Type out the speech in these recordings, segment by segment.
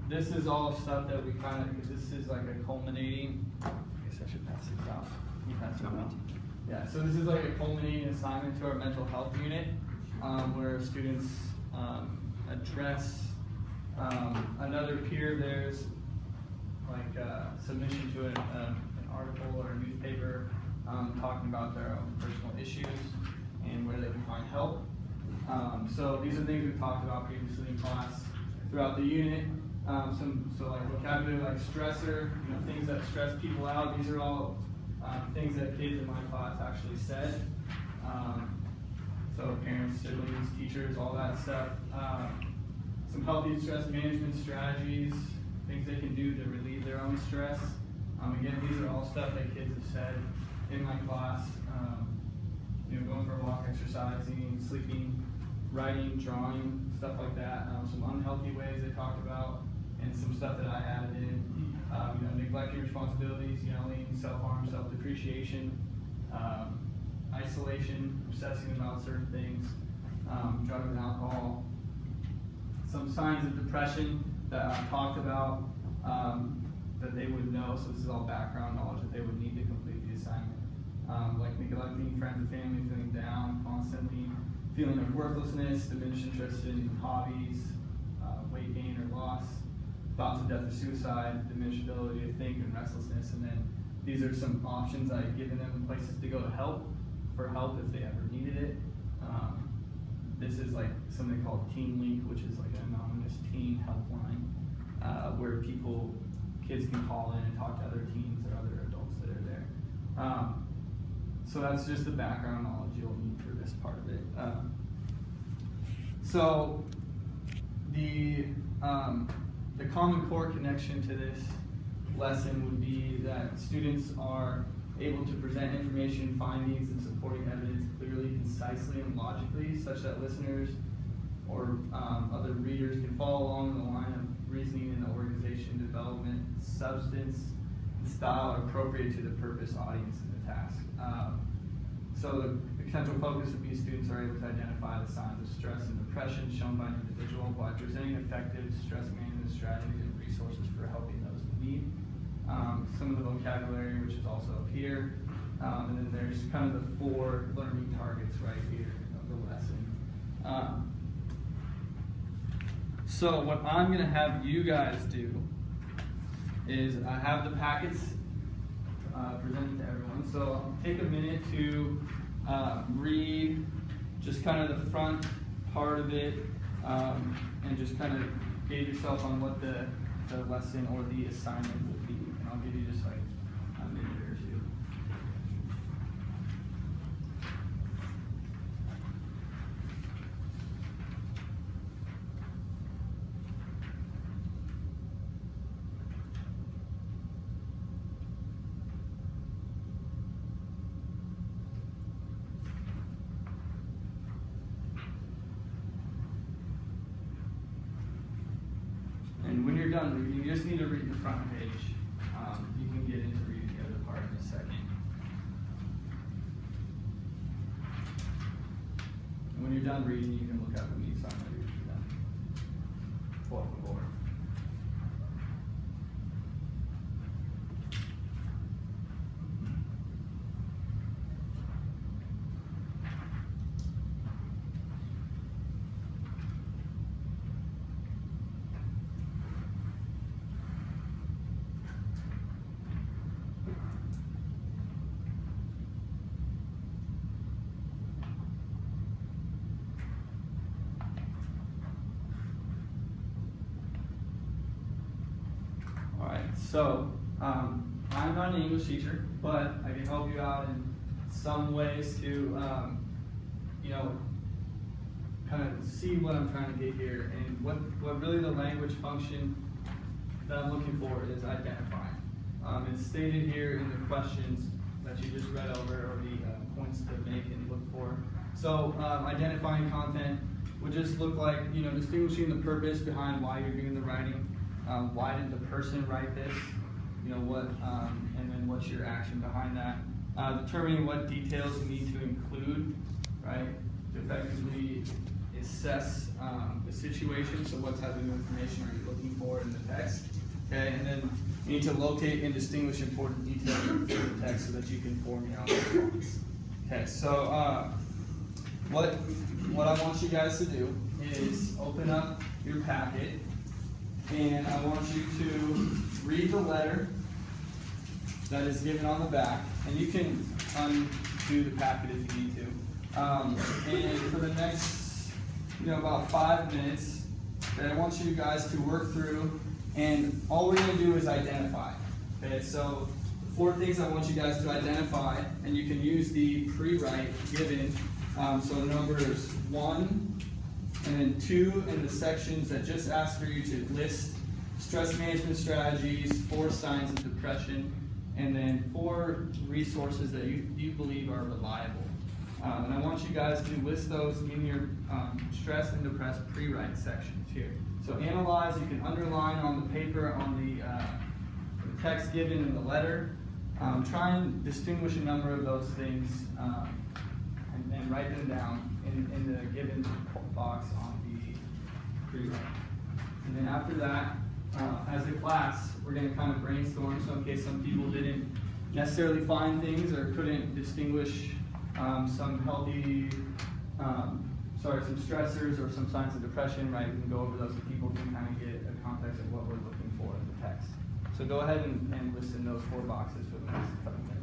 this is all stuff that we kind of, because this is like a culminating, I guess I should pass it out. You pass it out. Yeah, so this is like a culminating assignment to our mental health unit, where students address another peer of theirs, like submission to an article or a newspaper talking about their own personal issues and where they can find help. So these are things we've talked about previously in class throughout the unit. So like vocabulary like stressor, things that stress people out. These are all things that kids in my class actually said. So parents, siblings, teachers, all that stuff. Some healthy stress management strategies, things they can do to relieve their own stress. Again, these are all stuff that kids have said in my class. Going for a walk, exercising, sleeping, writing, drawing, stuff like that. Some unhealthy ways they talked about, and some stuff that I added in. Neglecting responsibilities, yelling, self-harm, self-depreciation, isolation, obsessing about certain things, drugs and alcohol. Some signs of depression that I talked about that they would know, so this is all background knowledge that they would need to complete the assignment. Like neglecting friends and family, feeling down constantly, feeling of worthlessness, diminished interest in hobbies, weight gain or loss, thoughts of death or suicide, diminished ability to think, and restlessness. And then these are some options I've given them, places to go to for help if they ever needed it. This is like something called Teen Link, which is like an anonymous teen helpline where kids can call in and talk to other teens or other adults that are there. So that's just the background knowledge you'll need for this part of it. So the common core connection to this lesson would be that students are able to present information, findings, and supporting evidence clearly, concisely, and logically, such that listeners or other readers can follow along the line of reasoning and organization, development, substance, and style appropriate to the purpose, audience, and the task. So the potential focus would be students are able to identify the signs of stress and depression shown by an individual by presenting effective stress management strategies and resources for helping those in need. Some of the vocabulary, which is also up here. And then there's kind of the 4 learning targets right here of the lesson. So what I'm going to have you guys do is I have the packets presented to everyone. So I'll take a minute to read just kind of the front part of it and just kind of gauge yourself on what the lesson or the assignment will be. And I'll give you just like a minute or two. And when you're done reading, you just need to read the front page. You can get into reading the other part in a second. And when you're done reading, you can look up and sign my readers for them. Welcome aboard. So, I'm not an English teacher, but I can help you out in some ways to, kind of see what I'm trying to get here. And what really the language function that I'm looking for is identifying. It's stated here in the questions that you just read over, or the points to make and look for. So, identifying content would just look like, distinguishing the purpose behind why you're doing the writing. Why did the person write this? And then what's your action behind that? Determining what details you need to include, right? To effectively assess the situation. So what type of information are you looking for in the text? Okay, and then you need to locate and distinguish important details in the text so that you can form your own response. Okay, so what I want you guys to do is open up your packet, and I want you to read the letter that is given on the back, and you can undo the packet if you need to. And for the next, about 5 minutes, I want you guys to work through, and all we're going to do is identify. Okay, so the 4 things I want you guys to identify, and you can use the pre-write given. So numbers 1 and then 2 in the sections that just ask for you to list stress management strategies, 4 signs of depression, and then 4 resources that you believe are reliable. And I want you guys to list those in your stress and depressed pre-write sections here. So analyze, you can underline on the paper, on the text given in the letter. Try and distinguish a number of those things and write them down in the given box on the pre-write. And then after that, as a class, we're going to kind of brainstorm. So in case some people didn't necessarily find things or couldn't distinguish some stressors or some signs of depression, right? We can go over those so people can kind of get a context of what we're looking for in the text. So go ahead and list in those 4 boxes for the next couple minutes.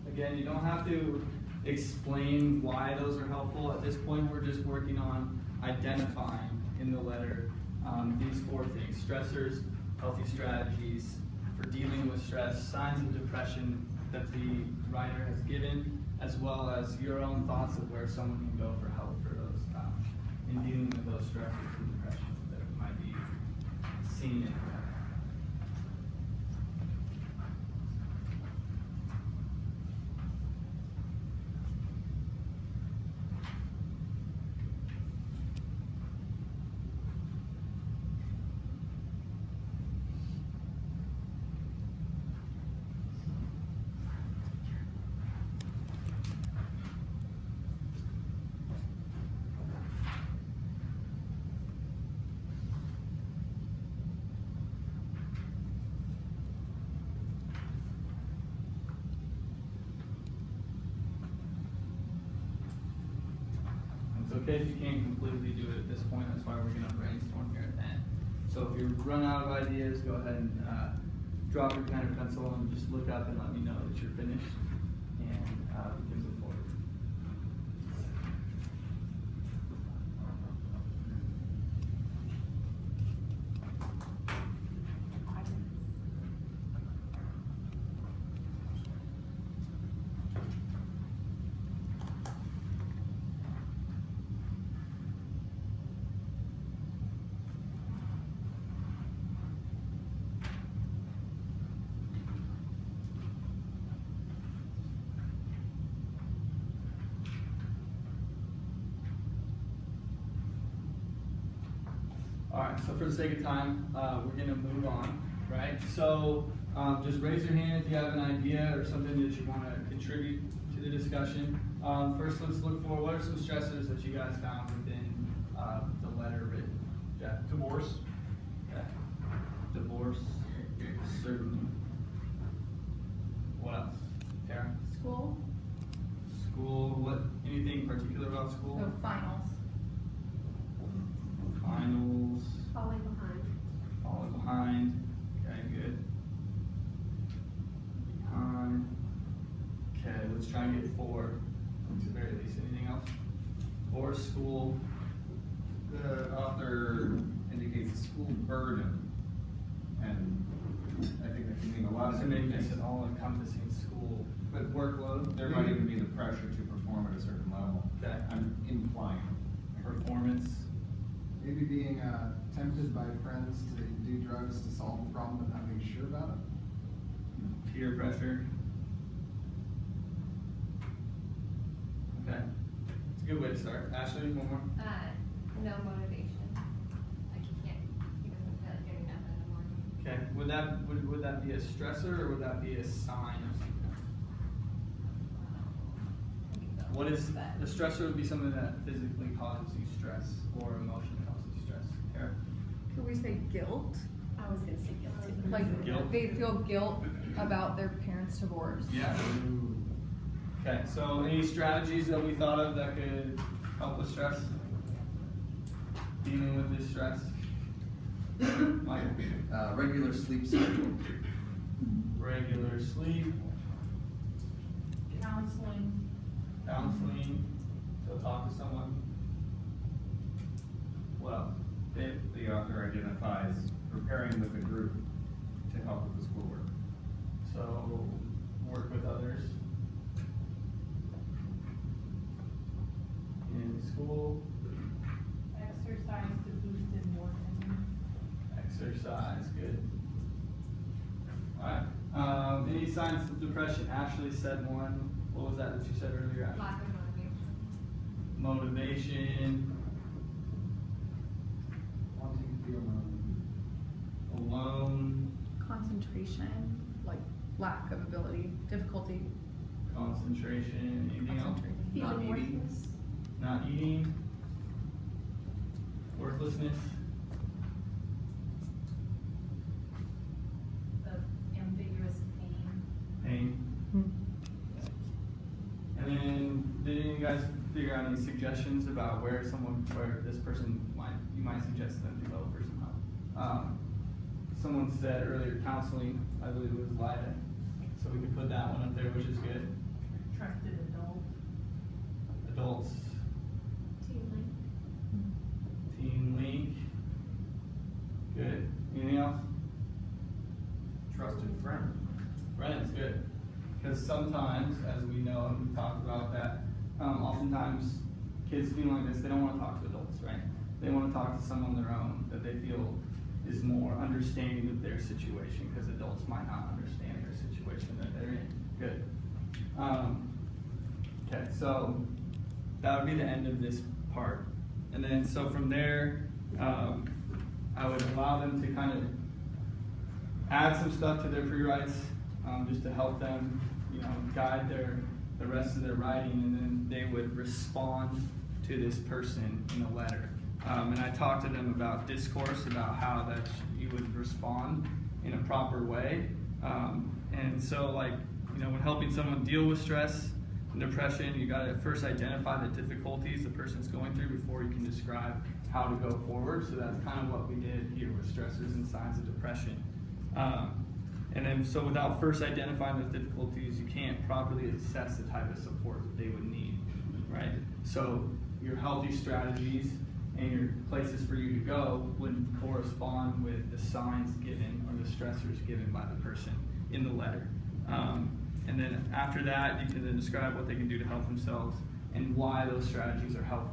Again, you don't have to explain why those are helpful. At this point, we're just working on identifying in the letter these 4 things: stressors, healthy strategies for dealing with stress, signs of depression that the writer has given, as well as your own thoughts of where someone can go for help for those in dealing with those stressors and depression that might be seen in the letter. Okay, if you can't completely do it at this point, that's why we're going to brainstorm here at the end. So if you run out of ideas, go ahead and drop your pen or pencil and just look up and let me know that you're finished, and we can move forward. All right, so for the sake of time, we're gonna move on, right? So just raise your hand if you have an idea or something that you wanna contribute to the discussion. First, let's look for what are some stressors that you guys found within the letter written. Jeff? Divorce. Okay. Divorce, certainly. What else? Tara? School. School, what, anything particular about school? No, finals. Finals. Falling behind. Falling behind. Okay, good. Behind. Okay, let's try and get 4 at the very least. Anything else? 4, school. The author indicates a school burden, and I think that can mean a lot of So different maybe it's things. an all-encompassing school. But Workload. there might even be the pressure to perform at a certain level. Okay. I'm implying. Performance. Maybe being tempted by friends to do drugs to solve the problem but not being sure about it. Peer pressure. Okay. It's a good way to start. Ashley, one more. No motivation. Like he doesn't feel like doing nothing in the morning. Okay. Would that be a stressor or would that be a sign of something? What is the stressor? Would be something that physically causes you stress or emotionally causes you stress. Tara? Could we say guilt? I was gonna say guilt too. Like Guilt? they feel guilt about their parents' divorce. Yeah. Okay. So any strategies that we thought of that could help with stress? Dealing with this stress. Michael? Regular sleep schedule. Regular sleep. Counseling. Counseling. So talk to someone. What else? Dave? The author identifies preparing with a group to help with the schoolwork. So work with others in school. Exercise to boost in work. Exercise, good. Alright. Any signs of depression? Ashley said one. What was that you said earlier, Ashley? Lack of motivation. Motivation. Wanting to be alone. Alone. Concentration, like lack of ability, difficulty. Concentration. Anything else? Not eating. Not eating. Worthlessness. The ambiguous pain. Pain. And then, did any of you guys figure out any suggestions about where this person you might suggest them to go for some help? Someone said earlier counseling, I believe it was Lyda. So we could put that one up there, which is good. Trusted adult. Adults, Team link. Teen Link. Good. Anything else? Trusted friend. Friends, good. Because sometimes, as we know, and we've talked about that, oftentimes kids feeling like this, they don't want to talk to adults, right? They want to talk to someone on their own that they feel is more understanding of their situation, because adults might not understand their situation that they're in. Good. Okay, so that would be the end of this part. And then, so from there, I would allow them to kind of add some stuff to their pre-writes, just to help them, guide the rest of their writing, and then they would respond to this person in a letter. And I talked to them about discourse, about how that you would respond in a proper way. And so, when helping someone deal with stress and depression, you got to first identify the difficulties the person's going through before you can describe how to go forward. So that's kind of what we did here with stressors and signs of depression. And then, so without first identifying those difficulties, you can't properly assess the type of support that they would need, right? So your healthy strategies and your places for you to go would correspond with the signs given or the stressors given by the person in the letter. And then after that, you can then describe what they can do to help themselves and why those strategies are helpful.